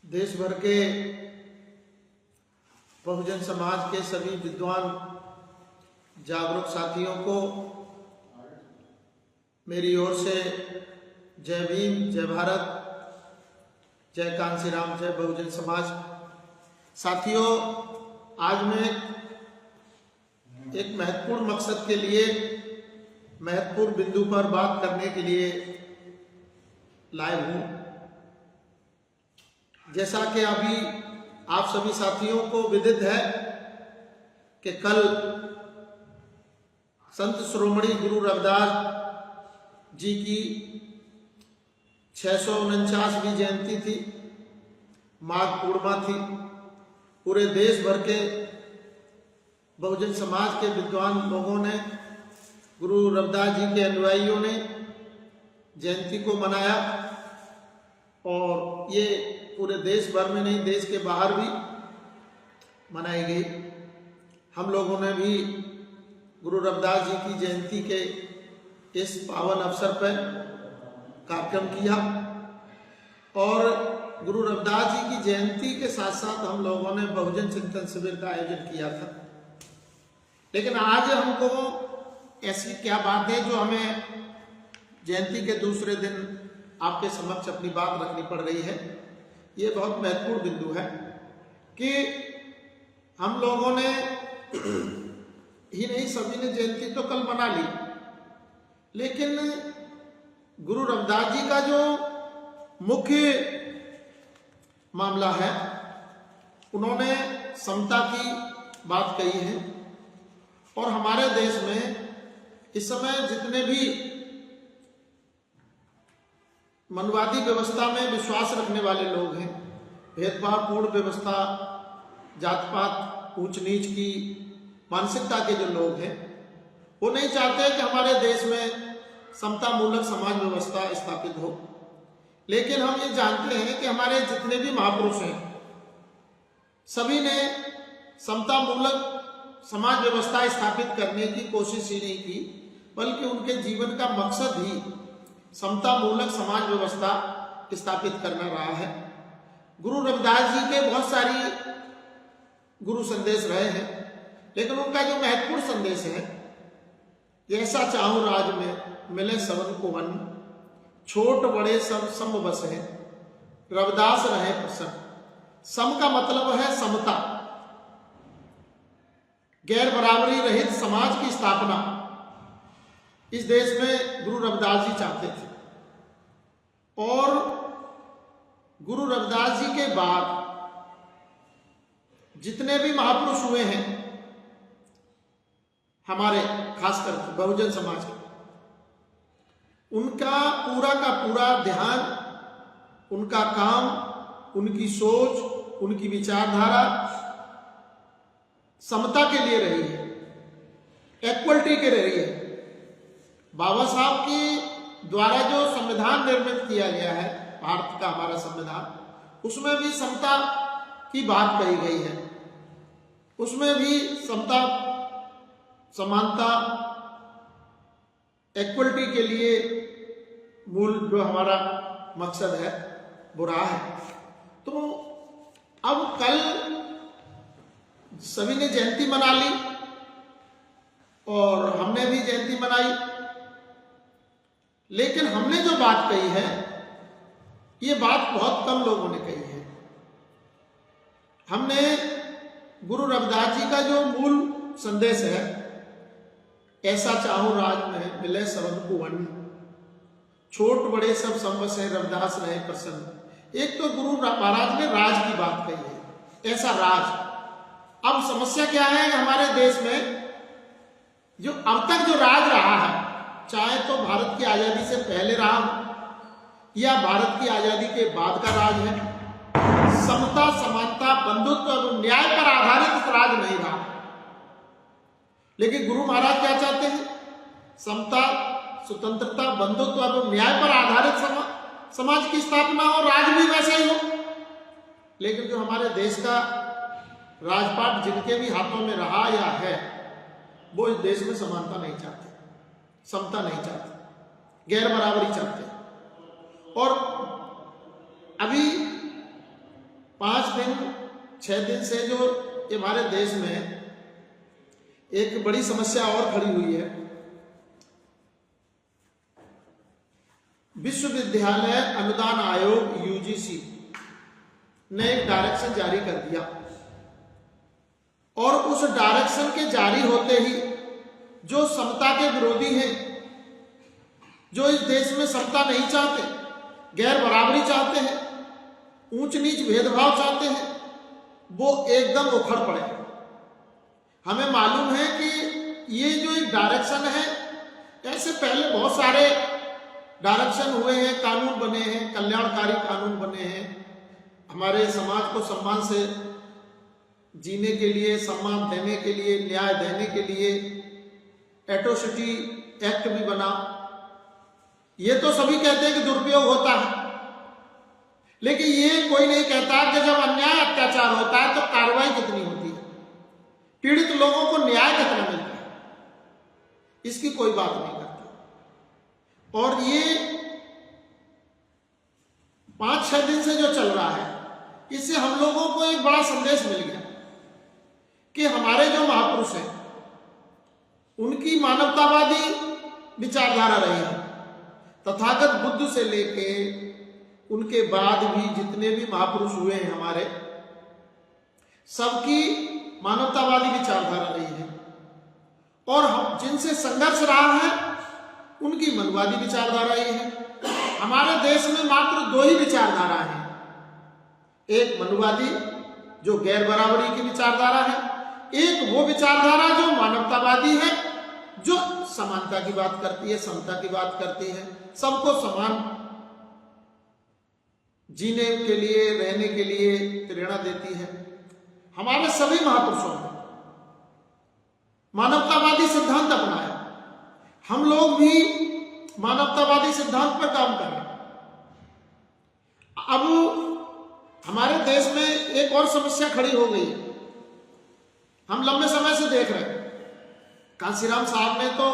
देश भर के बहुजन समाज के सभी विद्वान जागरूक साथियों को मेरी ओर से जय भीम, जय भारत, जय कांसी राम, जय बहुजन समाज। साथियों, आज मैं एक महत्वपूर्ण मकसद के लिए, महत्वपूर्ण बिंदु पर बात करने के लिए लाइव हूं। जैसा कि अभी आप सभी साथियों को विदित है कि कल संत शिरोमणि गुरु रविदास जी की 649वीं जयंती थी, माघ पूर्णिमा थी। पूरे देश भर के बहुजन समाज के विद्वान लोगों ने, गुरु रविदास जी के अनुयायियों ने जयंती को मनाया और ये पूरे देश भर में नहीं, देश के बाहर भी मनाई गई। हम लोगों ने भी गुरु रविदास जी की जयंती के इस पावन अवसर पर कार्यक्रम किया और गुरु रविदास जी की जयंती के साथ साथ हम लोगों ने बहुजन चिंतन शिविर का आयोजन किया था। लेकिन आज हमको ऐसी क्या बात है जो हमें जयंती के दूसरे दिन आपके समक्ष अपनी बात रखनी पड़ रही है। ये बहुत महत्वपूर्ण बिंदु है कि हम लोगों ने ही नहीं, सभी ने जयंती तो कल मना ली, लेकिन गुरु रविदास जी का जो मुख्य मामला है, उन्होंने समता की बात कही है। और हमारे देश में इस समय जितने भी मनवादी व्यवस्था में विश्वास रखने वाले लोग हैं, भेदभावपूर्ण व्यवस्था, जात पात, ऊंच नीच की मानसिकता के जो लोग हैं, वो नहीं चाहते कि हमारे देश में समता मूलक समाज व्यवस्था स्थापित हो। लेकिन हम ये जानते हैं कि हमारे जितने भी महापुरुष हैं, सभी ने समता मूलक समाज व्यवस्था स्थापित करने की कोशिश ही नहीं की, बल्कि उनके जीवन का मकसद ही समता मूलक समाज व्यवस्था स्थापित करना रहा है। गुरु रविदास जी के बहुत सारी गुरु संदेश रहे हैं, लेकिन उनका जो महत्वपूर्ण संदेश है, ऐसा चाहूं राज में मिले सबन को वन, छोट बड़े सब सम बस है, रविदास रहे प्रसन्न। सम का मतलब है समता, गैर बराबरी रहित समाज की स्थापना इस देश में गुरु रविदास जी चाहते थे। और गुरु रविदास जी के बाद जितने भी महापुरुष हुए हैं हमारे, खासकर बहुजन समाज के, उनका पूरा का पूरा ध्यान, उनका काम, उनकी सोच, उनकी विचारधारा समता के लिए रही है, इक्वलिटी के रही है। बाबा साहब के द्वारा जो संविधान निर्मित किया गया है, भारत का हमारा संविधान, उसमें भी समता की बात कही गई है। उसमें भी समता, समानता, इक्वलिटी के लिए मूल जो हमारा मकसद है वो रहा है। तो अब कल सभी ने जयंती मना ली और हमने भी जयंती मनाई, लेकिन हमने जो बात कही है, ये बात बहुत कम लोगों ने कही है। हमने गुरु रविदास जी का जो मूल संदेश है, ऐसा चाहूं राज में मिले सबन को वन, छोट बड़े सब समवस है, रविदास रहे प्रसन्न। एक तो गुरु महाराज ने राज की बात कही है, ऐसा राज। अब समस्या क्या है, हमारे देश में जो अब तक जो राज रहा है, चाहे तो भारत की आजादी से पहले रहा या भारत की आजादी के बाद का राज है, समता, समानता, बंधुत्व और न्याय पर आधारित राज नहीं रहा। लेकिन गुरु महाराज क्या चाहते हैं? समता, स्वतंत्रता, बंधुत्व और न्याय पर आधारित समाज की स्थापना हो, राज भी वैसे ही हो। लेकिन जो हमारे देश का राजपाट जिनके भी हाथों में रहा या है, वो इस देश में समानता नहीं चाहते, समता नहीं चाहते, गैर बराबरी चाहते। और अभी 6 दिन से जो हमारे देश में एक बड़ी समस्या और खड़ी हुई है। विश्वविद्यालय अनुदान आयोग यूजीसी ने एक डायरेक्शन जारी कर दिया और उस डायरेक्शन के जारी होते ही जो समता के विरोधी हैं, जो इस देश में समता नहीं चाहते, गैर बराबरी चाहते हैं, ऊंच नीच भेदभाव चाहते हैं, वो एकदम उखड़ पड़े। हमें मालूम है कि ये जो एक डायरेक्शन है, ऐसे पहले बहुत सारे डायरेक्शन हुए हैं, कानून बने हैं, कल्याणकारी कानून बने हैं, हमारे समाज को सम्मान से जीने के लिए, सम्मान देने के लिए, न्याय देने के लिए एट्रोसिटी एक्ट भी बना। ये तो सभी कहते हैं कि दुरुपयोग होता है, लेकिन ये कोई नहीं कहता कि जब अन्याय अत्याचार होता है तो कार्रवाई कितनी होती है, पीड़ित लोगों को न्याय कितना मिलता है, इसकी कोई बात नहीं करता। और ये 5-6 दिन से जो चल रहा है, इससे हम लोगों को एक बड़ा संदेश मिल गया कि हमारे जो महापुरुष हैं उनकी मानवतावादी विचारधारा रही है। तथागत बुद्ध से लेके उनके बाद भी जितने भी महापुरुष हुए हैं हमारे, सबकी मानवतावादी विचारधारा रही है। और हम जिनसे संघर्ष रहा है उनकी मनवादी विचारधारा रही है। हमारे देश में मात्र 2 ही विचारधारा हैं, एक मनुवादी जो गैर बराबरी की विचारधारा है, एक वो विचारधारा जो मानवतावादी है, जो समानता की बात करती है, समता की बात करती है, सबको समान जीने के लिए, रहने के लिए प्रेरणा देती है। हमारे सभी महापुरुषों ने मानवतावादी सिद्धांत अपनाया, हम लोग भी मानवतावादी सिद्धांत पर काम कर रहे हैं। अब हमारे देश में एक और समस्या खड़ी हो गई है, हम लंबे समय से देख रहे हैं। कांसीराम साहब ने तो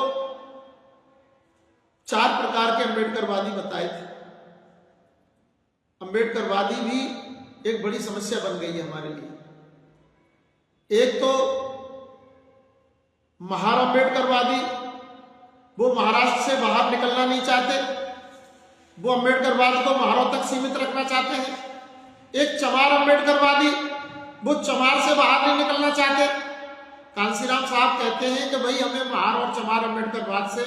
4 प्रकार के अम्बेडकरवादी बताए थे। अम्बेडकरवादी भी एक बड़ी समस्या बन गई है हमारे लिए। एक तो महार अम्बेडकरवादी, वो महाराष्ट्र से बाहर निकलना नहीं चाहते, वो अम्बेडकरवाद को महारों तक सीमित रखना चाहते हैं। एक चमार अम्बेडकरवादी, वो चमार से बाहर नहीं निकलना चाहते। कांसीराम साहब कहते हैं कि भाई हमें महार और चमार अम्बेडकरवाद से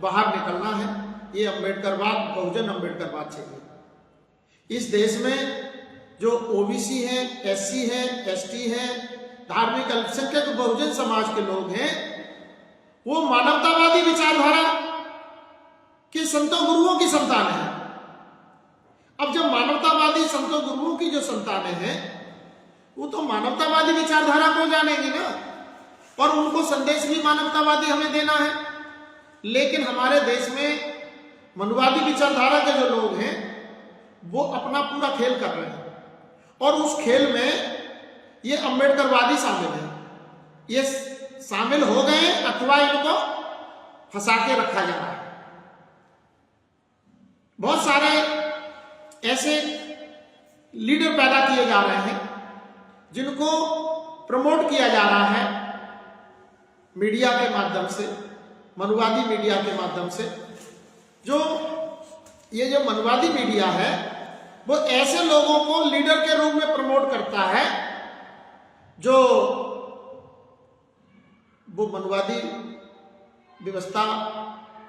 बाहर निकलना है, ये अम्बेडकरवाद बहुजन अम्बेडकरवाद चाहिए। इस देश में जो ओबीसी हैं, एससी हैं, एसटी हैं, धार्मिक अल्पसंख्यक बहुजन समाज के लोग हैं, वो मानवतावादी विचारधारा के संतों गुरुओं की संतान है। अब जब मानवतावादी संतों गुरुओं की जो संतानें हैं, वो तो मानवतावादी विचारधारा को जानेंगी ना, और उनको संदेश भी मानवतावादी हमें देना है। लेकिन हमारे देश में मनुवादी विचारधारा के जो लोग हैं वो अपना पूरा खेल कर रहे हैं, और उस खेल में ये अम्बेडकरवादी शामिल है। ये शामिल हो गए अथवा इनको फंसा के रखा जा रहा है। बहुत सारे ऐसे लीडर पैदा किए जा रहे हैं जिनको प्रमोट किया जा रहा है मीडिया के माध्यम से, मनुवादी मीडिया के माध्यम से। ये जो मनुवादी मीडिया है वो ऐसे लोगों को लीडर के रूप में प्रमोट करता है जो वो मनुवादी व्यवस्था,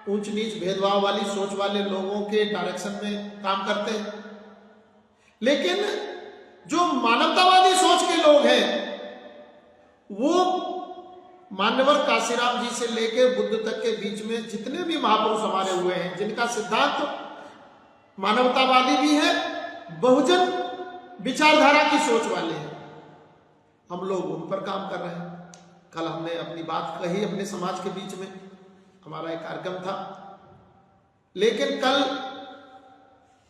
ऊंच नीच भेदभाव वाली सोच वाले लोगों के डायरेक्शन में काम करते हैं। लेकिन जो मानवतावादी सोच के लोग हैं वो मान्यवर कांसीराम जी से लेकर बुद्ध तक के बीच में जितने भी महापुरुष हमारे हुए हैं, जिनका सिद्धांत मानवतावादी भी है, बहुजन विचारधारा की सोच वाले हैं, हम लोग उन पर काम कर रहे हैं। कल हमने अपनी बात कही अपने समाज के बीच में, हमारा एक कार्यक्रम था। लेकिन कल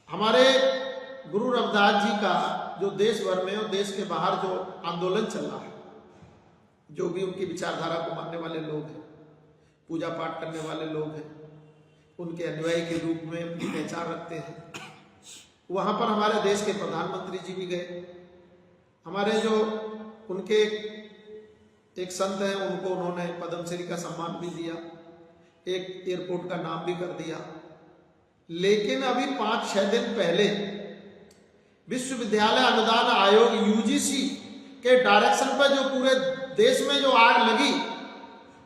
हमारे गुरु रविदास जी का जो देश भर में और देश के बाहर जो आंदोलन चल रहा है, जो भी उनकी विचारधारा को मानने वाले लोग हैं, पूजा पाठ करने वाले लोग हैं, उनके अनुयायी के रूप में अपनी पहचान रखते हैं, वहां पर हमारे देश के प्रधानमंत्री जी भी गए हमारे जो उनके एक संत हैं, उनको उन्होंने पद्मश्री का सम्मान भी दिया, एक एयरपोर्ट का नाम भी कर दिया। लेकिन अभी 5-6 दिन पहले विश्वविद्यालय अनुदान आयोग यूजीसी के डायरेक्शन पर जो पूरे देश में जो आग लगी,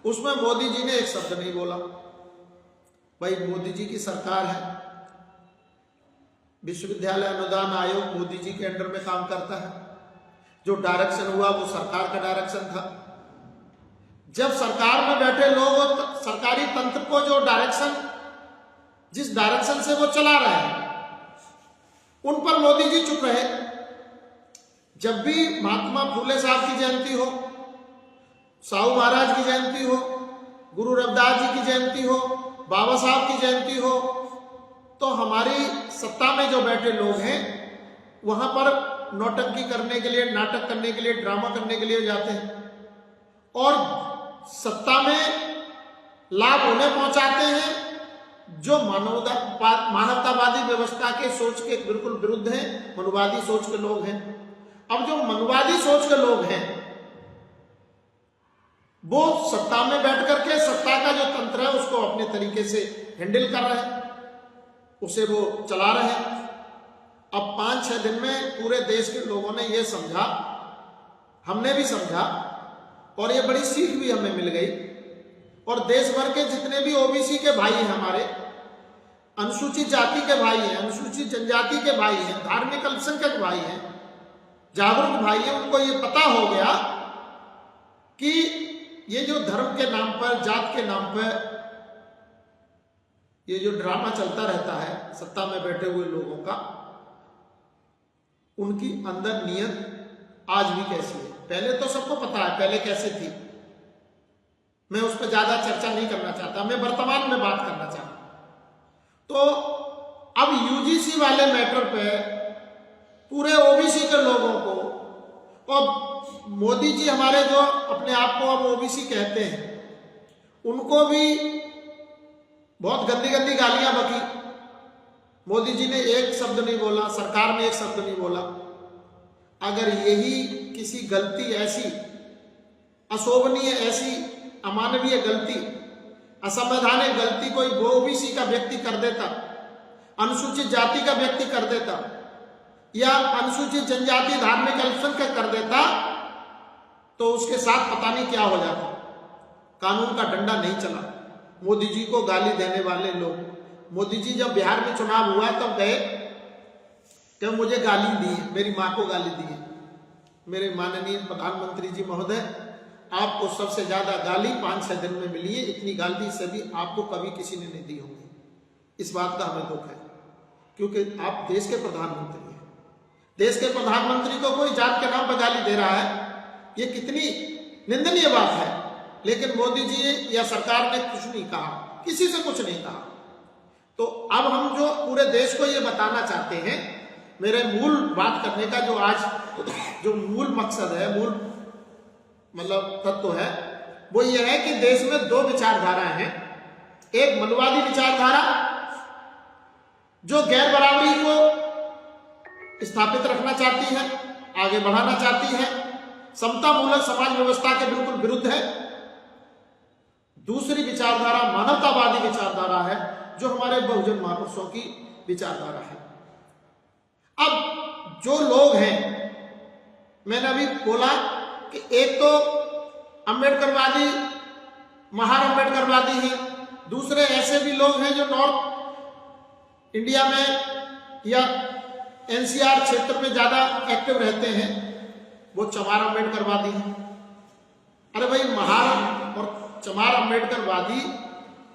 उसमें मोदी जी ने एक शब्द नहीं बोला। भाई मोदी जी की सरकार है, विश्वविद्यालय अनुदान आयोग मोदी जी के अंडर में काम करता है, जो डायरेक्शन हुआ वो सरकार का डायरेक्शन था। जब सरकार में बैठे लोग सरकारी तंत्र को जो डायरेक्शन, जिस डायरेक्शन से वो चला रहे हैं, उन पर मोदी जी चुप रहे। जब भी महात्मा फूले साहब की जयंती हो, साहू महाराज की जयंती हो, गुरु रविदास जी की जयंती हो, बाबा साहब की जयंती हो, तो हमारी सत्ता में जो बैठे लोग हैं वहां पर नौटंकी करने के लिए, नाटक करने के लिए, ड्रामा करने के लिए जाते हैं और सत्ता में लाभ उन्हें पहुंचाते हैं जो मानवतावादी व्यवस्था के सोच के बिल्कुल विरुद्ध हैं, मनुवादी सोच के लोग हैं। अब जो मनुवादी सोच के लोग हैं वो सत्ता में बैठ करके सत्ता का जो तंत्र है उसको अपने तरीके से हैंडल कर रहे हैं, उसे वो चला रहे हैं। अब 5-6 दिन में पूरे देश के लोगों ने ये समझा, हमने भी समझा और ये बड़ी सीख भी हमें मिल गई। और देश भर के जितने भी ओबीसी के भाई हैं, हमारे अनुसूचित जाति के भाई हैं, अनुसूचित जनजाति के भाई हैं, धार्मिक अल्पसंख्यक भाई हैं, जागरूक भाई हैं, उनको ये पता हो गया कि ये जो धर्म के नाम पर, जात के नाम पर ये जो ड्रामा चलता रहता है सत्ता में बैठे हुए लोगों का, उनकी अंदर नियत आज भी कैसी है। पहले तो सबको पता है पहले कैसे थी, मैं उस पर ज्यादा चर्चा नहीं करना चाहता, मैं वर्तमान में बात करना चाहता। तो अब यूजीसी वाले मैटर पे पूरे ओबीसी के लोगों को, और मोदी जी हमारे जो अपने आप को अब ओबीसी कहते हैं, उनको भी बहुत गंदी गंदी गालियां बकी। मोदी जी ने एक शब्द नहीं बोला, सरकार ने एक शब्द नहीं बोला। अगर यही किसी गलती, ऐसी अशोभनीय, ऐसी अमानवीय गलती, असंवैधानिक गलती कोई ओबीसी का व्यक्ति कर देता, अनुसूचित जाति का व्यक्ति कर देता, या अनुसूचित जनजाति धार्मिक अल्पसंख्यक कर देता, तो उसके साथ पता नहीं क्या हो जाता। कानून का डंडा नहीं चला। मोदी जी को गाली देने वाले लोग, मोदी जी जब बिहार में चुनाव हुआ तब गए कि मुझे गाली दी, मेरी मां को गाली दी। मेरे माननीय प्रधानमंत्री जी महोदय, आपको सबसे ज्यादा गाली 5-6 दिन में मिली है, इतनी गाली सभी आपको कभी किसी ने नहीं दी होगी। इस बात का हमें दुख है, क्योंकि आप देश के प्रधानमंत्री हैं। देश के प्रधानमंत्री को कोई जात के नाम पर गाली दे रहा है, ये कितनी निंदनीय बात है। लेकिन मोदी जी या सरकार ने कुछ नहीं कहा, किसी से कुछ नहीं कहा। तो अब हम जो पूरे देश को ये बताना चाहते हैं, मेरे मूल बात करने का जो आज जो मूल मकसद है, मूल मतलब तत्व है, वो ये है कि देश में 2 विचारधाराएं हैं। एक मनुवादी विचारधारा जो गैर बराबरी को स्थापित रखना चाहती है, आगे बढ़ाना चाहती है, समता मूलक समाज व्यवस्था के बिल्कुल विरुद्ध है। दूसरी विचारधारा मानवतावादी विचारधारा है, जो हमारे बहुजन महापुरुषों की विचारधारा है। अब जो लोग हैं, मैंने अभी बोला कि एक तो अम्बेडकरवादी, महार अम्बेडकरवादी हैं, दूसरे ऐसे भी लोग हैं जो नॉर्थ इंडिया में या एनसीआर क्षेत्र में ज्यादा एक्टिव रहते हैं, वो चमार अम्बेडकरवादी हैं। अरे भाई, महार और चमार अम्बेडकरवादी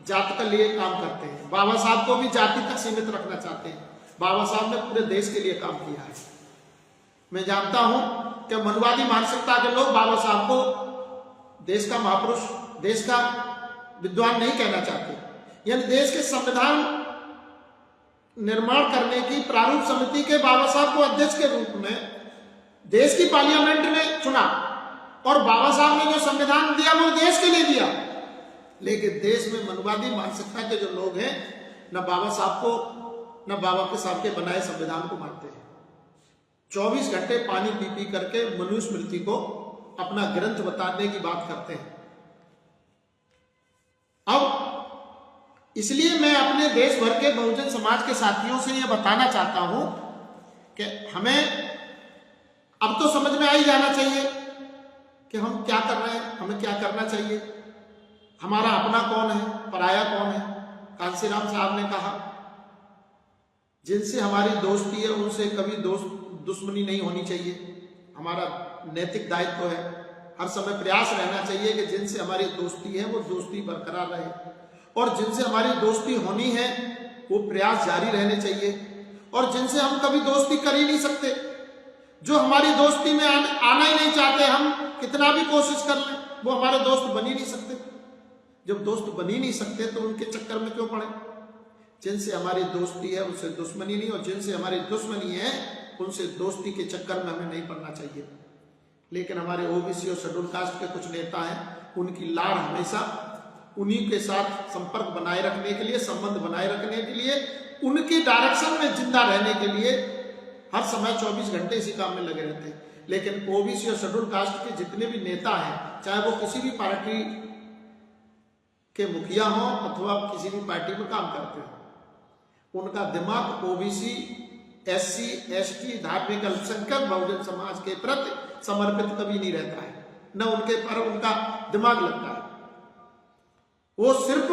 जाति के लिए काम करते हैं, बाबा साहब को भी जाति तक सीमित रखना चाहते हैं। बाबा साहब ने पूरे देश के लिए काम किया है। मैं जानता हूं कि मनुवादी मानसिकता के लोग बाबा साहब को देश का महापुरुष, देश का विद्वान नहीं कहना चाहते। यानी देश के संविधान निर्माण करने की प्रारूप समिति के बाबा साहब को अध्यक्ष के रूप में देश की पार्लियामेंट ने चुना, और बाबा साहब ने जो संविधान दिया वो देश के लिए दिया। लेकिन देश में मनुवादी मानसिकता के जो लोग हैं, न बाबा साहब को, न बाबा के साहब के बनाए संविधान को मानते हैं। 24 घंटे पानी पी पी करके मनुस्मृति को अपना ग्रंथ बताने की बात करते हैं। अब इसलिए मैं अपने देश भर के बहुजन समाज के साथियों से यह बताना चाहता हूं कि हमें अब तो समझ में आ ही जाना चाहिए कि हम क्या कर रहे हैं, हमें क्या करना चाहिए, हमारा अपना कौन है, पराया कौन है। कांसीराम साहब ने कहा, जिनसे हमारी दोस्ती है उनसे कभी दुश्मनी नहीं होनी चाहिए। हमारा नैतिक दायित्व है, हर समय प्रयास रहना चाहिए कि जिनसे हमारी दोस्ती है वो दोस्ती बरकरार रहे, और जिनसे हमारी दोस्ती होनी है वो प्रयास जारी रहने चाहिए। और जिनसे हम कभी दोस्ती कर ही नहीं सकते, जो हमारी दोस्ती में आना ही नहीं चाहते, हम कितना भी कोशिश कर लें वो हमारे दोस्त बन ही नहीं सकते। जब दोस्त बन ही नहीं सकते तो उनके चक्कर में क्यों पड़े। जिनसे हमारी दोस्ती है उनसे दुश्मनी नहीं, और जिनसे हमारी दुश्मनी है उनसे दोस्ती के चक्कर में हमें नहीं पड़ना चाहिए। लेकिन हमारे ओबीसी और शेड्यूल कास्ट के कुछ नेता हैं, उनकी लाड़ हमेशा उन्हीं के साथ संपर्क बनाए रखने के लिए, संबंध बनाए रखने के लिए, उनके डायरेक्शन में जिंदा रहने के लिए हर समय 24 घंटे इसी काम में लगे रहते हैं। लेकिन ओबीसी और शेड्यूल कास्ट के जितने भी नेता हैं, चाहे वो किसी भी पार्टी के मुखिया हों अथवा किसी भी पार्टी में काम करते हो, उनका दिमाग ओबीसी, एससी, एसटी, धार्मिक अल्पसंख्यक, बहुजन समाज के प्रति समर्पित कभी नहीं रहता है, न उनके पर उनका दिमाग लगता है। वो सिर्फ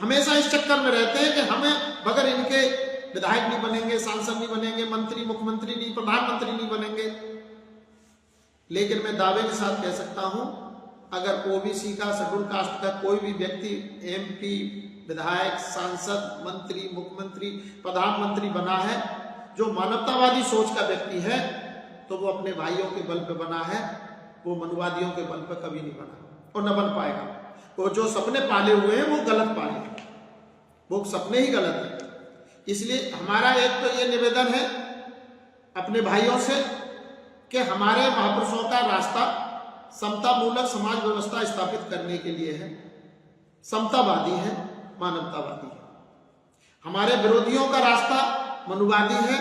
हमेशा इस चक्कर में रहते हैं कि हमें बगैर इनके विधायक नहीं बनेंगे, सांसद नहीं बनेंगे, मंत्री, मुख्यमंत्री नहीं, प्रधानमंत्री नहीं बनेंगे। लेकिन मैं दावे के साथ कह सकता हूं, अगर ओबीसी का, शेड्यूल कास्ट का कोई भी व्यक्ति एमपी, विधायक, सांसद, मंत्री, मुख्यमंत्री, प्रधानमंत्री बना है, जो मानवतावादी सोच का व्यक्ति है, तो वो अपने भाइयों के बल पे बना है, वो मनुवादियों के बल पे कभी नहीं बना और न बन पाएगा। वो जो सपने पाले हुए हैं वो गलत पाले, वो सपने ही गलत हैं। इसलिए हमारा एक तो ये निवेदन है अपने भाइयों से कि हमारे महापुरुषों का रास्ता समता मूलक समाज व्यवस्था स्थापित करने के लिए है, समतावादी है, मानवतावादी है। हमारे विरोधियों का रास्ता मनुवादी है,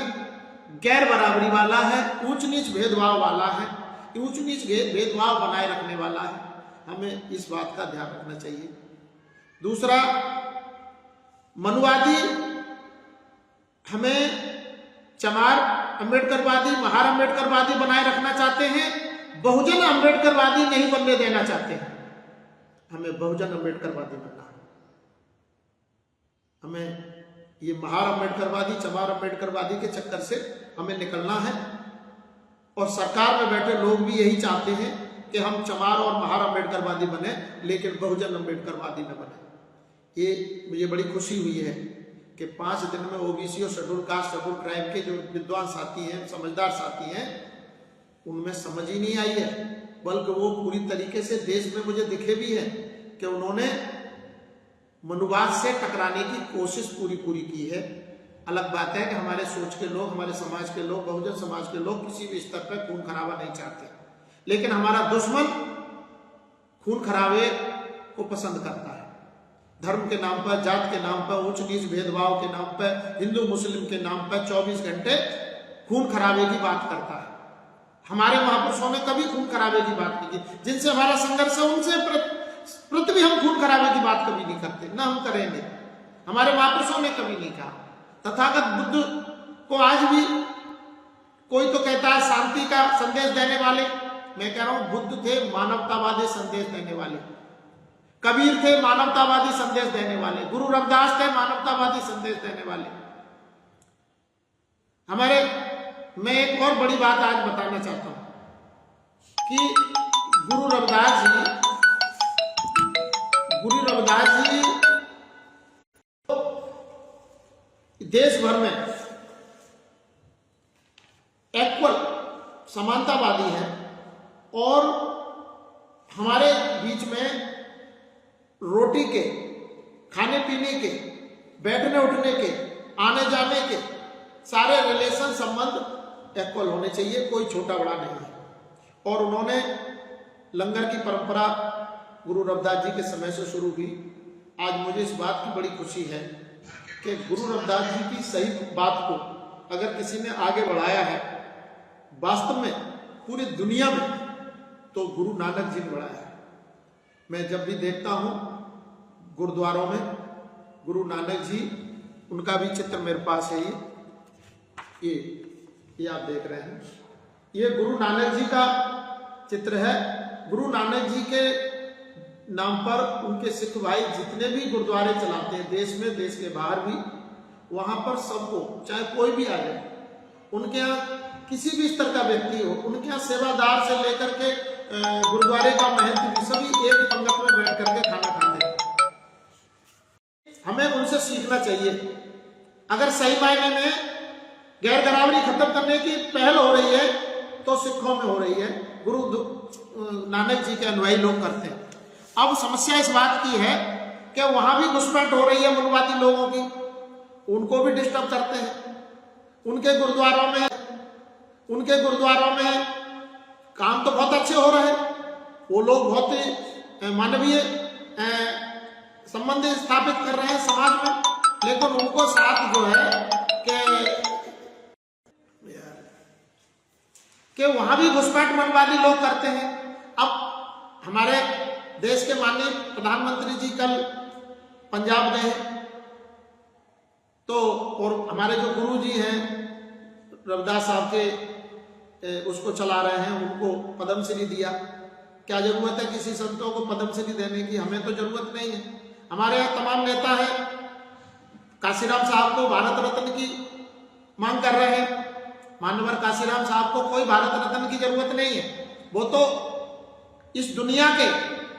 गैर बराबरी वाला है, ऊंच नीच भेदभाव वाला है, ऊंच नीच भेदभाव बनाए रखने वाला है। हमें इस बात का ध्यान रखना चाहिए। दूसरा, मनुवादी हमें चमार अम्बेडकरवादी, महार अम्बेडकरवादी बनाए रखना चाहते हैं, बहुजन अम्बेडकरवादी नहीं बनने देना चाहते हैं। हमें बहुजन अम्बेडकरवादी बनना है। हमें ये महार अम्बेडकरवादी, चमार अम्बेडकरवादी के चक्कर से हमें निकलना है। और सरकार में बैठे लोग भी यही चाहते हैं कि हम चमार और महार अम्बेडकरवादी बने, लेकिन बहुजन अम्बेडकरवादी न बने। ये मुझे बड़ी खुशी हुई है कि 5 दिन में ओबीसी और शेड्यूल कास्ट, शेड्यूल ट्राइब के जो विद्वान साथी हैं, समझदार साथी हैं, उनमें समझ ही नहीं आई है, बल्कि वो पूरी तरीके से देश में मुझे दिखे भी है कि उन्होंने मनुवाद से टकराने की कोशिश पूरी की है। अलग बात है कि हमारे सोच के लोग, हमारे समाज के लोग, बहुजन समाज के लोग किसी भी स्तर पर खून खराबा नहीं चाहते, लेकिन हमारा दुश्मन खून खराबे को पसंद करता है। धर्म के नाम पर, जात के नाम पर, ऊंच नीच भेदभाव के नाम पर, हिंदू मुस्लिम के नाम पर 24 घंटे खून खराबे की बात करता है। हमारे महापुरुषों ने कभी खून खराबे की बात नहीं की। जिनसे हमारा संघर्ष है उनसे प्रति भी हम खून खराबे की बात कभी नहीं करते, ना हम करेंगे। हमारे महापुरुषों ने कभी नहीं कहा। तथागत बुद्ध को आज भी कोई तो कहता है शांति का संदेश देने वाले, मैं कह रहा हूं बुद्ध थे मानवतावादी संदेश देने वाले, कबीर थे मानवतावादी संदेश देने वाले, गुरु रविदास थे मानवतावादी संदेश देने वाले। हमारे, मैं एक और बड़ी बात आज बताना चाहता हूं कि गुरु रविदास जी देश भर में इक्वल समानतावादी है, और हमारे बीच में रोटी के, खाने पीने के, बैठने उठने के, आने जाने के सारे रिलेशन संबंध इक्वल होने चाहिए, कोई छोटा बड़ा नहीं है। और उन्होंने लंगर की परंपरा गुरु रविदास जी के समय से शुरू हुई। आज मुझे इस बात की बड़ी खुशी है कि गुरु रविदास जी की सही बात को अगर किसी ने आगे बढ़ाया है वास्तव में पूरी दुनिया में तो गुरु नानक जी ने बढ़ाया है। मैं जब भी देखता हूं गुरुद्वारों में गुरु नानक जी, उनका भी चित्र मेरे पास है। ये आप देख रहे हैं, ये गुरु नानक जी का चित्र है। गुरु नानक जी के नाम पर उनके सिख भाई जितने भी गुरुद्वारे चलाते हैं देश में, देश के बाहर भी, वहां पर सबको, चाहे कोई भी आ जाए, उनके यहाँ किसी भी स्तर का व्यक्ति हो, उनके यहाँ सेवादार से लेकर के गुरुद्वारे का महंत भी सभी एक पंगत में बैठ करके खाना खाते हैं। हमें उनसे सीखना चाहिए। अगर सही मायने में गैर बराबरी खत्म करने की पहल हो रही है तो सिखों में हो रही है, गुरु नानक जी के अनुयायी लोग करते हैं। अब समस्या इस बात की है कि वहां भी घुसपैठ हो रही है मनवादी लोगों की, उनको भी डिस्टर्ब करते हैं। उनके गुरुद्वारों में काम तो बहुत अच्छे हो रहे हैं, वो लोग बहुत ही मानवीय संबंध स्थापित कर रहे हैं समाज में, लेकिन उनको साथ जो है कि वहां भी घुसपैठ मनवादी लोग करते हैं। अब हमारे देश के माननीय प्रधानमंत्री जी कल पंजाब गए तो, और हमारे जो गुरु जी हैं रविदास साहब के उसको चला रहे हैं, उनको पद्मश्री दिया। क्या जरूरत है किसी संतों को पद्मश्री देने की? हमें तो जरूरत नहीं है। हमारे यहाँ तमाम नेता है, काशीराम साहब को भारत रत्न की मांग कर रहे हैं। मानवर काशीराम साहब को कोई भारत रत्न की जरूरत नहीं है, वो तो इस दुनिया के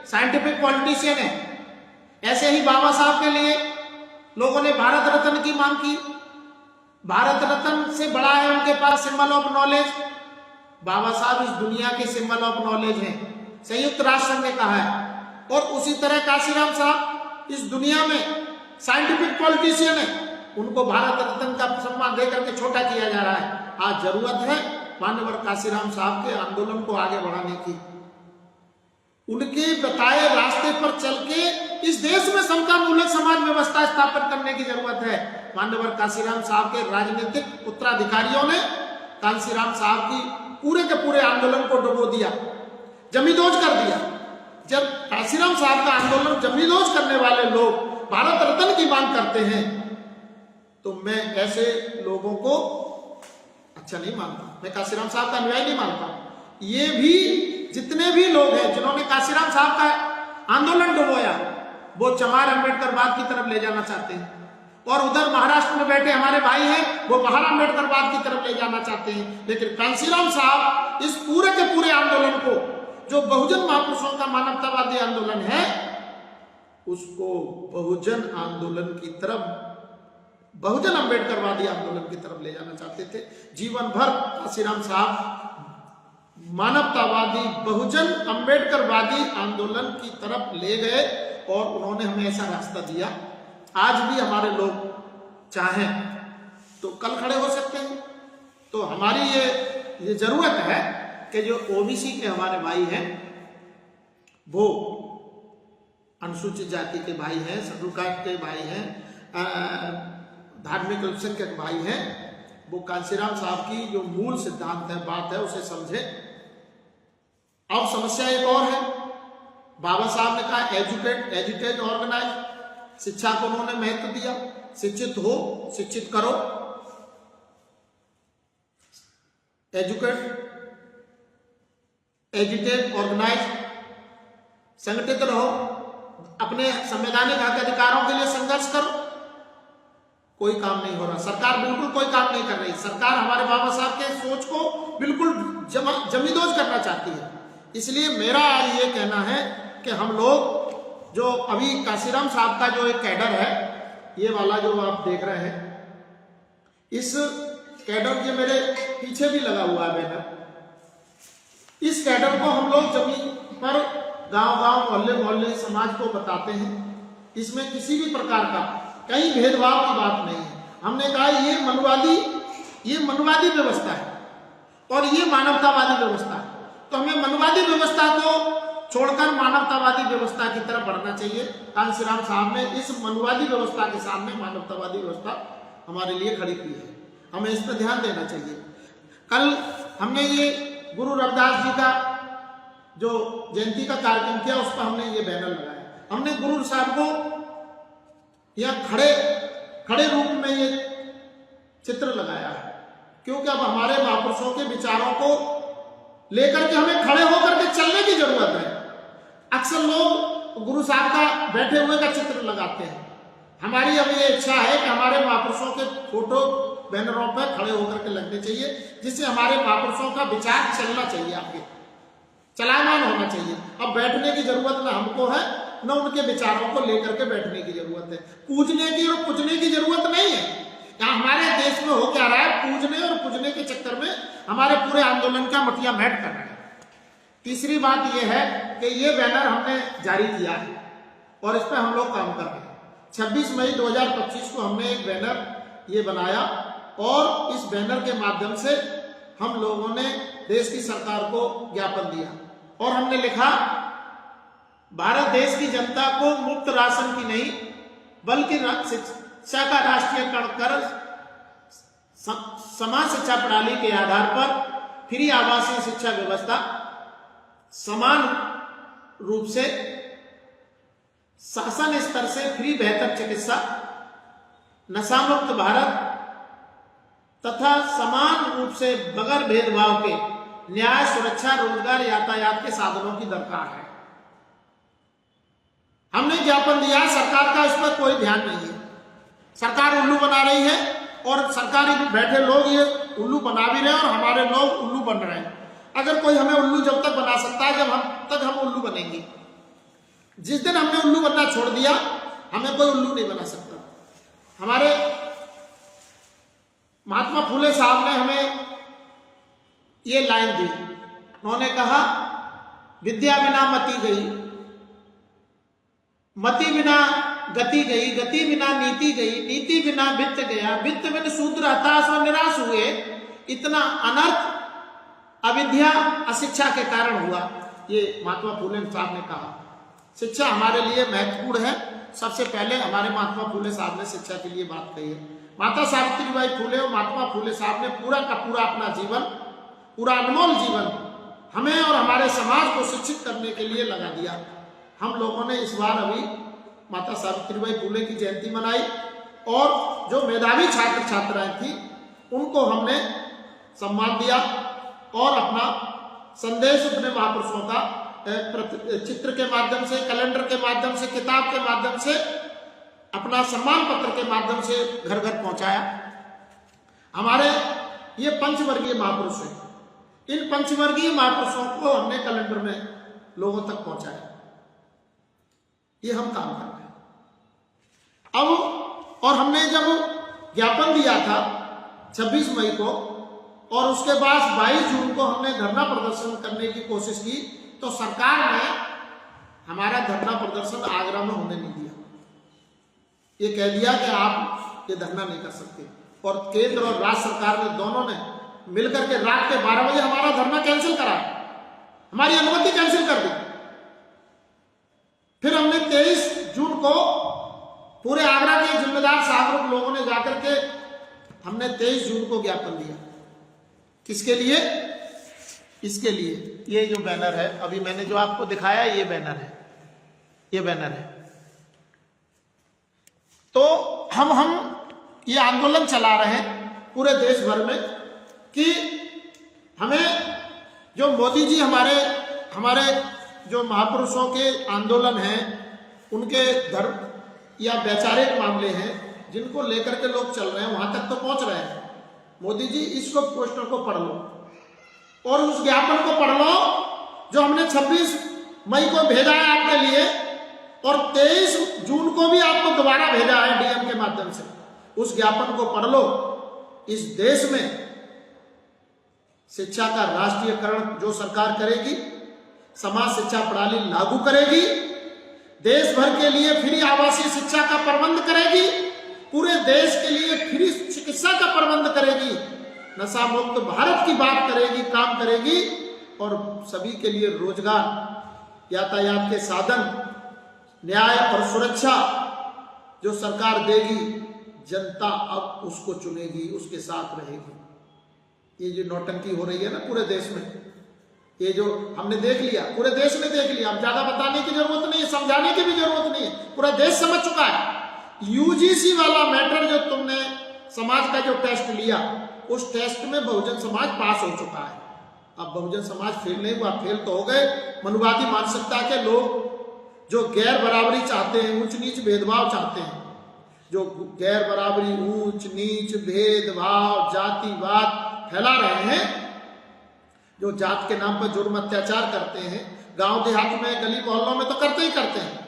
साइंटिफिक पॉलिटिशियन है। ऐसे ही बाबा साहब के लिए लोगों ने भारत रत्न की मांग की। भारत रत्न से बड़ा है उनके पास सिंबल ऑफ नॉलेज। बाबा साहब इस दुनिया के सिंबल ऑफ नॉलेज हैं, संयुक्त राष्ट्र संघ ने कहा है। और उसी तरह काशीराम साहब इस दुनिया में साइंटिफिक पॉलिटिशियन है, उनको भारत रत्न का सम्मान देकर के छोटा किया जा रहा है। आज जरूरत है मानवर काशीराम साहब के आंदोलन को आगे बढ़ाने की। उनके बताए रास्ते पर चल के इस देश में समतामूलक समाज व्यवस्था स्थापित करने की जरूरत है। मानवर काशीराम साहब के राजनीतिक उत्तराधिकारियों ने काशीराम साहब की पूरे के पूरे आंदोलन को डुबो दिया, जमींदोज कर दिया। जब काशीराम साहब का आंदोलन जमींदोज करने वाले लोग भारत रत्न की मांग करते हैं तो मैं ऐसे लोगों को अच्छा नहीं मानता, मैं काशीराम साहब का अनुयायी नहीं मानता। ये भी जितने भी लोग हैं जिन्होंने काशीराम साहब का आंदोलन डुबोया, वो चमार अम्बेडकरवाद की तरफ ले जाना चाहते हैं। और उधर महाराष्ट्र में बैठे हमारे भाई हैं, वो महार अम्बेडकरवाद की तरफ ले जाना चाहते हैं। लेकिन काशीराम साहब इस पूरे के पूरे आंदोलन को, जो बहुजन महापुरुषों का मानवतावादी आंदोलन है, उसको बहुजन आंदोलन की तरफ, बहुजन अम्बेडकरवादी आंदोलन की तरफ ले जाना चाहते थे। जीवन भर काशीराम साहब मानवतावादी बहुजन अम्बेडकरवादी आंदोलन की तरफ ले गए और उन्होंने हमें ऐसा रास्ता दिया। आज भी हमारे लोग चाहें तो कल खड़े हो सकते हैं। तो हमारी ये जरूरत है कि जो ओबीसी के हमारे भाई हैं, वो अनुसूचित जाति के भाई हैं, शेड्यूल कास्ट के भाई हैं, धार्मिक अल्पसंख्यक भाई हैं, वो काशीराम साहब की जो मूल सिद्धांत है, बात है, उसे समझे। अब समस्या एक और है, बाबा साहब ने कहा एजुकेट, एजुकेट, ऑर्गेनाइज। शिक्षा को उन्होंने महत्व दिया, शिक्षित हो, शिक्षित करो, एजुकेट, एजुकेट, ऑर्गेनाइज, संगठित रहो, अपने संवैधानिक हक अधिकारों के लिए संघर्ष करो। कोई काम नहीं हो रहा, सरकार बिल्कुल कोई काम नहीं कर रही। सरकार हमारे बाबा साहब के सोच को बिल्कुल जमींदोज करना चाहती है। इसलिए मेरा आज ये कहना है कि हम लोग जो अभी काशीराम साहब का जो एक कैडर है, ये वाला जो आप देख रहे हैं, इस कैडर के मेरे पीछे भी लगा हुआ है बैनर। इस कैडर को हम लोग जमीन पर गांव-गांव, मोहल्ले-मोहल्ले समाज को बताते हैं। इसमें किसी भी प्रकार का कहीं भेदभाव की बात नहीं है। हमने कहा ये मनवादी व्यवस्था है और ये मानवतावादी व्यवस्था है, तो हमें मनवादी व्यवस्था को छोड़कर मानवतावादी व्यवस्था की तरफ बढ़ना चाहिए। काशीराम साहब ने इस मनवादी व्यवस्था के सामने मानवतावादी व्यवस्था हमारे लिए खड़ी की है, हमें इस पर ध्यान देना चाहिए। कल हमने ये गुरु रविदास जी का जो जयंती का कार्यक्रम किया उस पर हमने ये बैनर लगाया। हमने गुरु साहब को यहाँ खड़े रूप में ये चित्र लगाया है, क्योंकि अब हमारे महापुरुषों के विचारों को लेकर के हमें खड़े होकर के चलने की जरूरत है। अक्सर लोग गुरु साहब का बैठे हुए का चित्र लगाते हैं। हमारी अब ये इच्छा है कि हमारे महापुरुषों के फोटो बैनरों पर खड़े होकर के लगने चाहिए, जिससे हमारे महापुरुषों का विचार चलना चाहिए, आगे चलायमान होना चाहिए। अब बैठने की जरूरत न हमको है, न उनके विचारों को लेकर के बैठने की जरूरत है। पूजने की और पूजने की जरूरत नहीं है। यहाँ हमारे देश में हो क्या रहा है, पूजने और पूजने के चक्कर में हमारे पूरे आंदोलन का मटिया मैट कर रहे हैं। तीसरी बात यह है कि ये बैनर हमने जारी किया है और इस पर हम लोग काम कर रहे हैं। 26 मई 2025 को हमने एक बैनर ये बनाया और इस बैनर के माध्यम से हम लोगों ने देश की सरकार को ज्ञापन दिया और हमने लिखा, भारत देश की जनता को मुफ्त राशन की नहीं बल्कि शिक्षा का राष्ट्रीयकरण कर समान शिक्षा प्रणाली के आधार पर फ्री आवासीय शिक्षा व्यवस्था, समान रूप से शासन स्तर से फ्री बेहतर चिकित्सा, नशा मुक्त भारत तथा समान रूप से बगैर भेदभाव के न्याय, सुरक्षा, रोजगार, यातायात के साधनों की दरकार है। हमने ज्ञापन दिया, सरकार का इस पर कोई ध्यान नहीं है। सरकार उल्लू बना रही है और सरकारी बैठे लोग ये उल्लू बना भी रहे हैं और हमारे लोग उल्लू बन रहे हैं। अगर कोई हमें उल्लू जब तक बना सकता है, जब हम उल्लू बनेंगे। जिस दिन हमने उल्लू बनना छोड़ दिया, हमें कोई उल्लू नहीं बना सकता। हमारे महात्मा फूले साहब ने हमें ये लाइन दी, उन्होंने कहा, विद्या बिना मति गई, मति बिना गति गई, गति बिना नीति गई, नीति बिना वित्त गया, वित्त बिन शूद्र हताश और निराश हुए। इतना अनर्थ अविद्या अशिक्षा के कारण हुआ। ये महात्मा फूले साहब ने कहा। शिक्षा हमारे लिए महत्वपूर्ण है। सबसे पहले हमारे महात्मा फूले साहब ने शिक्षा के लिए बात कही है। माता सावित्रीबाई फूले और महात्मा फूले साहब ने पूरा का पूरा अपना जीवन, पूरा अनमोल जीवन हमें और हमारे समाज को शिक्षित करने के लिए लगा दिया। हम लोगों ने इस बार अभी माता सावित्रीबाई फूले की जयंती मनाई और जो मेधावी छात्र छात्राएं थी उनको हमने सम्मान दिया और अपना संदेश अपने महापुरुषों का चित्र के माध्यम से, कैलेंडर के माध्यम से, किताब के माध्यम से, अपना सम्मान पत्र के माध्यम से घर घर पहुंचाया। हमारे ये पंचवर्गीय महापुरुष हैं। इन पंचवर्गीय महापुरुषों को हमने कैलेंडर में लोगों तक पहुंचाया। ये हम काम कर रहे हैं। अब और हमने जब ज्ञापन दिया था 26 मई को और उसके बाद 22 जून को हमने धरना प्रदर्शन करने की कोशिश की, तो सरकार ने हमारा धरना प्रदर्शन आगरा में होने नहीं दिया। ये कह दिया कि आप ये धरना नहीं कर सकते और केंद्र और राज्य सरकार ने दोनों ने मिलकर के रात के 12 बजे हमारा धरना कैंसिल करा, हमारी अनुमति कैंसिल कर दी। फिर हमने 23 जून को पूरे आगरा के जिम्मेदार सागरों लोगों ने जाकर के हमने 23 जून को ज्ञापन दिया। किसके लिए? इसके लिए ये जो बैनर है, अभी मैंने जो आपको दिखाया ये बैनर है, ये बैनर है। तो हम ये आंदोलन चला रहे हैं पूरे देश भर में कि हमें जो मोदी जी हमारे जो महापुरुषों के आंदोलन हैं, उनके धर्म या वैचारिक मामले हैं जिनको लेकर के लोग चल रहे हैं, वहां तक तो पहुंच रहे हैं। मोदी जी इसको पोस्टर को पढ़ लो और उस ज्ञापन को पढ़ लो जो हमने 26 मई को भेजा है आपके लिए और 23 जून को भी आपको दोबारा भेजा है डीएम के माध्यम से। उस ज्ञापन को पढ़ लो। इस देश में शिक्षा का राष्ट्रीयकरण जो सरकार करेगी, समाज शिक्षा प्रणाली लागू करेगी, देश भर के लिए फ्री आवासीय शिक्षा का प्रबंध करेगी, पूरे देश के लिए फ्री चिकित्सा का प्रबंध करेगी, नशा मुक्त भारत की बात करेगी, काम करेगी और सभी के लिए रोजगार, यातायात के साधन, न्याय और सुरक्षा जो सरकार देगी, जनता अब उसको चुनेगी, उसके साथ रहेगी। ये जो नौटंकी हो रही है ना पूरे देश में, ये जो हमने देख लिया, पूरे देश ने देख लिया, अब ज्यादा बताने की जरूरत नहीं है, समझाने की भी जरूरत नहीं है, पूरा देश समझ चुका है। यूजीसी वाला मैटर जो तुमने समाज का जो टेस्ट लिया, उस टेस्ट में बहुजन समाज पास हो चुका है। अब बहुजन समाज फेल नहीं हुआ, फेल तो हो गए मनुवादी मानसिकता के लोग जो गैर बराबरी चाहते हैं, ऊंच नीच भेदभाव चाहते हैं, जो गैर बराबरी, ऊंच नीच भेदभाव, जातिवाद फैला रहे हैं, जो जात के नाम पर जुर्म अत्याचार करते हैं, गांव देहात में गली मोहल्लों में तो करते ही करते हैं,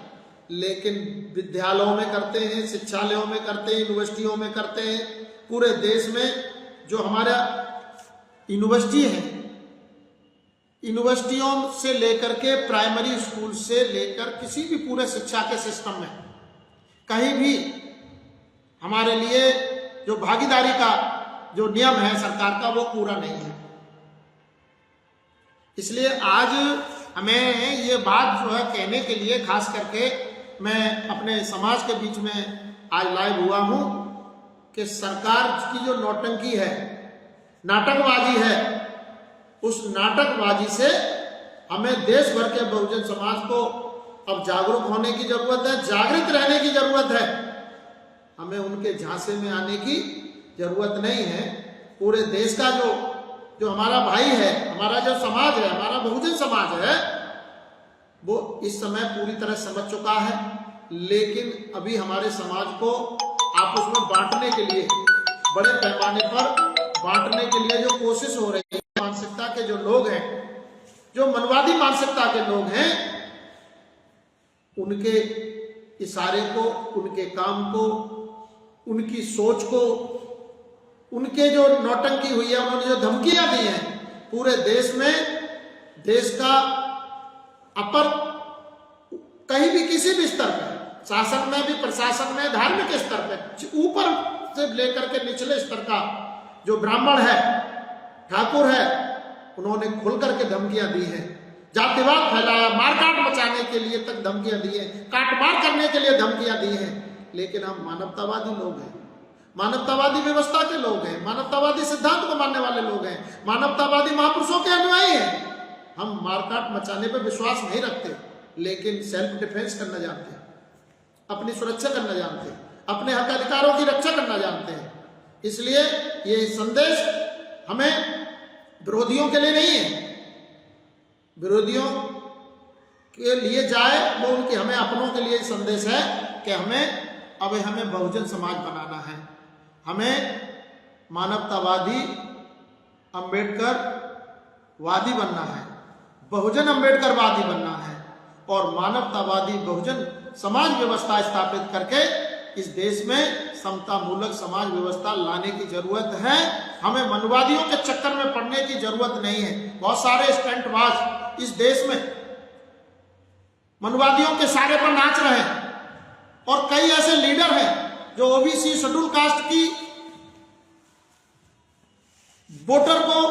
लेकिन विद्यालयों में करते हैं, शिक्षालयों में करते हैं, यूनिवर्सिटियों में करते हैं। पूरे देश में जो हमारा यूनिवर्सिटी है, यूनिवर्सिटियों से लेकर के प्राइमरी स्कूल से लेकर किसी भी पूरे शिक्षा के सिस्टम में कहीं भी हमारे लिए जो भागीदारी का जो नियम है सरकार का, वो पूरा नहीं है। इसलिए आज हमें ये बात जो है कहने के लिए खास करके मैं अपने समाज के बीच में आज लाइव हुआ हूं कि सरकार की जो नौटंकी है, नाटकबाजी है, उस नाटकबाजी से हमें देश भर के बहुजन समाज को अब जागरूक होने की जरूरत है, जागृत रहने की जरूरत है। हमें उनके झांसे में आने की जरूरत नहीं है। पूरे देश का जो हमारा भाई है, हमारा जो समाज है, हमारा बहुजन समाज है, वो इस समय पूरी तरह समझ चुका है, लेकिन अभी हमारे समाज को आपस में बांटने के लिए, बड़े पैमाने पर बांटने के लिए जो कोशिश हो रही है, मानसिकता के जो लोग हैं, जो मनवादी मानसिकता के लोग हैं, उनके इशारे को, उनके काम को, उनकी सोच को, उनके जो नौटंकी हुई है, उन्होंने जो धमकियां दी हैं पूरे देश में, देश का अपर कहीं भी किसी भी स्तर पर, शासन में भी, प्रशासन में, धार्मिक स्तर पर, ऊपर से लेकर के निचले स्तर का जो ब्राह्मण है, ठाकुर है, उन्होंने खुल करके धमकियां दी हैं, जातिवाद फैलाया, मारकाट मचाने के लिए तक धमकियां दी है, काटमार करने के लिए धमकियां दी हैं। लेकिन हम मानवतावादी लोग हैं, मानवतावादी व्यवस्था के लोग हैं, मानवतावादी सिद्धांत को मानने वाले लोग हैं, मानवतावादी महापुरुषों के अनुयायी हैं। हम मारकाट मचाने पर विश्वास नहीं रखते, लेकिन सेल्फ डिफेंस करना जानते हैं, अपनी सुरक्षा करना जानते हैं, अपने हक अधिकारों की रक्षा करना जानते हैं। इसलिए ये संदेश हमें विरोधियों के लिए नहीं है, विरोधियों के लिए जाए वो उनकी, हमें अपनों के लिए संदेश है कि हमें बहुजन समाज बनाना है, हमें मानवतावादी अम्बेडकरवादी बनना है, बहुजन अम्बेडकरवादी बनना है, और मानवतावादी बहुजन समाज व्यवस्था स्थापित करके इस देश में समता मूलक समाज व्यवस्था लाने की जरूरत है। हमें मनवादियों के चक्कर में पड़ने की जरूरत नहीं है। बहुत सारे स्टंटबाज इस देश में मनवादियों के सारे पर नाच रहे हैं, और कई ऐसे लीडर हैं जो ओबीसी शेड्यूल कास्ट की वोटर को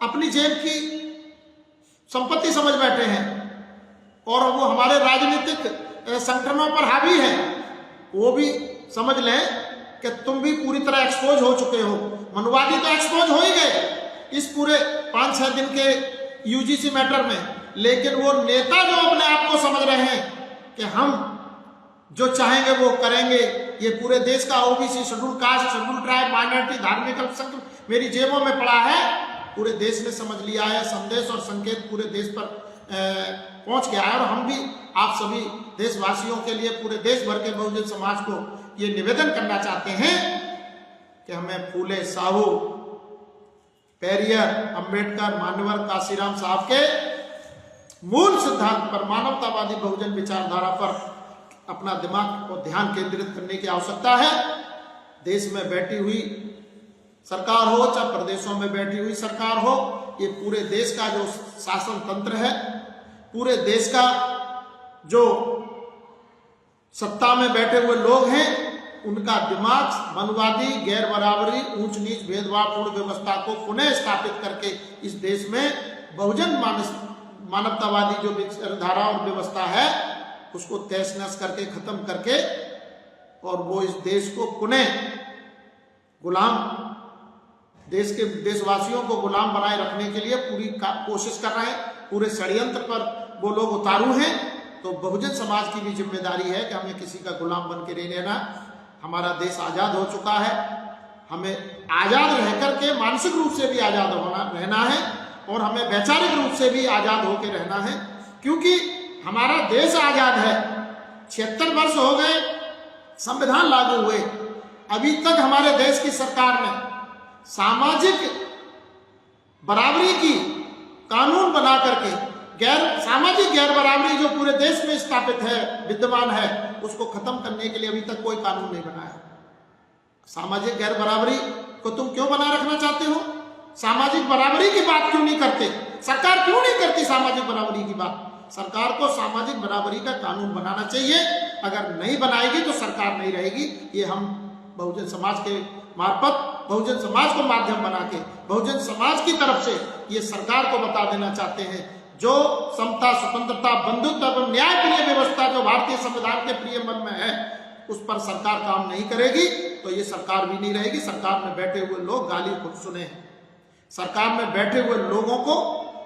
अपनी जेब की संपत्ति समझ बैठे हैं, और वो हमारे राजनीतिक संगठनों पर हावी है। वो भी समझ लें कि तुम भी पूरी तरह एक्सपोज हो चुके हो। मनवादी तो एक्सपोज हो ही गए इस पूरे 5-6 दिन के यूजीसी मैटर में, लेकिन वो नेता जो अपने आप को समझ रहे हैं कि हम जो चाहेंगे वो करेंगे, ये पूरे देश का OBC, schedule caste, schedule tribe, minority, धार्मिक अल्पसंख्यक मेरी जेबों में पड़ा है, पूरे देश ने समझ लिया है। संदेश और संकेत पूरे देश पर पहुंच गया है, और हम भी आप सभी देशवासियों के लिए, पूरे देश भर के बहुजन समाज को ये निवेदन करना चाहते हैं कि हमें फूले, साहू, पेरियर, अंबेडकर, मान्यवर काशीराम साहब के मूल सिद्धांत पर, मानवतावादी बहुजन विचारधारा पर अपना दिमाग और ध्यान केंद्रित करने की आवश्यकता है। देश में बैठी हुई सरकार हो, चाहे प्रदेशों में बैठी हुई सरकार हो, ये पूरे देश का जो शासन तंत्र है, पूरे देश का जो सत्ता में बैठे हुए लोग हैं, उनका दिमाग मनवादी, गैर बराबरी, ऊंच नीच, भेदभावपूर्ण व्यवस्था को पुनः स्थापित करके इस देश में बहुजन मानवतावादी जो विचारधारा और व्यवस्था है उसको तहस नहस करके, खत्म करके, और वो इस देश को पुनः गुलाम देशवासियों को गुलाम बनाए रखने के लिए पूरी कोशिश कर रहे हैं, पूरे षड्यंत्र पर वो लोग उतारू हैं। तो बहुजन समाज की भी जिम्मेदारी है कि हमें किसी का गुलाम बन के नहीं रहना। हमारा देश आजाद हो चुका है, हमें आजाद रह करके मानसिक रूप से भी आजाद रहना है और हमें वैचारिक रूप से भी आजाद होकर रहना है, क्योंकि हमारा देश आजाद है। 76 वर्ष हो गए संविधान लागू हुए, अभी तक हमारे देश की सरकार ने सामाजिक बराबरी की कानून बना करके सामाजिक गैर बराबरी जो पूरे देश में स्थापित है, विद्यमान है, उसको खत्म करने के लिए अभी तक कोई कानून नहीं बनाया। सामाजिक गैर बराबरी को तुम क्यों बना रखना चाहते हो? सामाजिक बराबरी की बात क्यों नहीं करते? सरकार क्यों नहीं करती सामाजिक बराबरी की बात? सरकार को सामाजिक बराबरी का कानून बनाना चाहिए। अगर नहीं बनाएगी तो सरकार नहीं रहेगी। ये हम बहुजन समाज के मार्फत, बहुजन समाज को माध्यम बना के, बहुजन समाज की तरफ से ये सरकार को बता देना चाहते हैं। जो समता, स्वतंत्रता, बंधुत्व एवं न्याय प्रिय व्यवस्था जो भारतीय संविधान के प्रियम्बल में है, उस पर सरकार काम नहीं करेगी तो ये सरकार भी नहीं रहेगी। सरकार में बैठे हुए लोग गाली खुद सुने हैं। सरकार में बैठे हुए लोगों को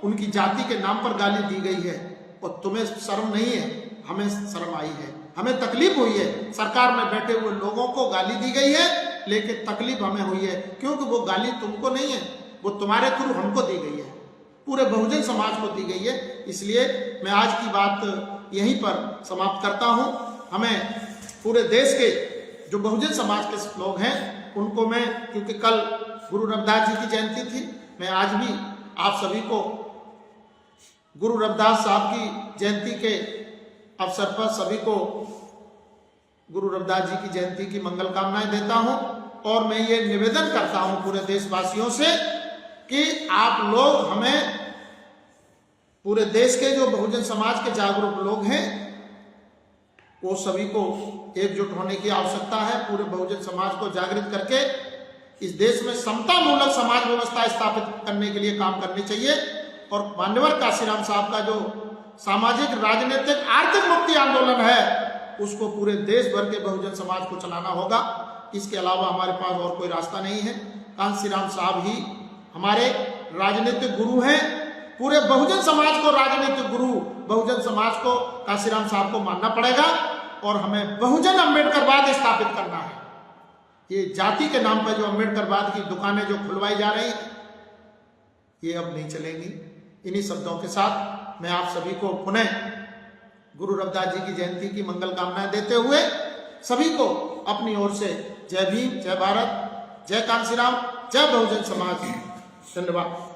उनकी जाति के नाम पर गाली दी गई है और तुम्हें शर्म नहीं है, हमें शर्म आई है, हमें तकलीफ हुई है। सरकार में बैठे हुए लोगों को गाली दी गई है, लेकिन तकलीफ हमें हुई है, क्योंकि वो गाली तुमको नहीं है, वो तुम्हारे थ्रू हमको दी गई है, पूरे बहुजन समाज को दी गई है। इसलिए मैं आज की बात यहीं पर समाप्त करता हूं। हमें पूरे देश के जो बहुजन समाज के लोग हैं उनको मैं, क्योंकि कल गुरु रविदास जी की जयंती थी, मैं आज भी आप सभी को गुरु रविदास साहब की जयंती के अवसर पर सभी को गुरु रविदास जी की जयंती की मंगल कामनाएं देता हूं। और मैं ये निवेदन करता हूं पूरे देशवासियों से कि आप लोग, हमें पूरे देश के जो बहुजन समाज के जागरूक लोग हैं, वो सभी को एकजुट होने की आवश्यकता है। पूरे बहुजन समाज को जागृत करके इस देश में समता मूलक समाज व्यवस्था स्थापित करने के लिए काम करने चाहिए। और मान्यवर काशीराम साहब का जो सामाजिक, राजनीतिक, आर्थिक मुक्ति आंदोलन है, उसको पूरे देश भर के बहुजन समाज को चलाना होगा। इसके अलावा हमारे पास और कोई रास्ता नहीं है। काशीराम साहब ही हमारे राजनीतिक गुरु हैं। पूरे बहुजन समाज को राजनीतिक गुरु, बहुजन समाज को काशीराम साहब को मानना पड़ेगा और हमें बहुजन अम्बेडकरवाद स्थापित करना है। ये जाति के नाम पर जो अम्बेडकरवाद की दुकानें जो खुलवाई जा रही हैं, ये अब नहीं चलेंगी। इन्हीं शब्दों के साथ मैं आप सभी को पुनः गुरु रविदास जी की जयंती की मंगल कामनाएं देते हुए सभी को अपनी ओर से जय भीम, जय भारत, जय कांशीराम, जय बहुजन समाज। धन्यवाद।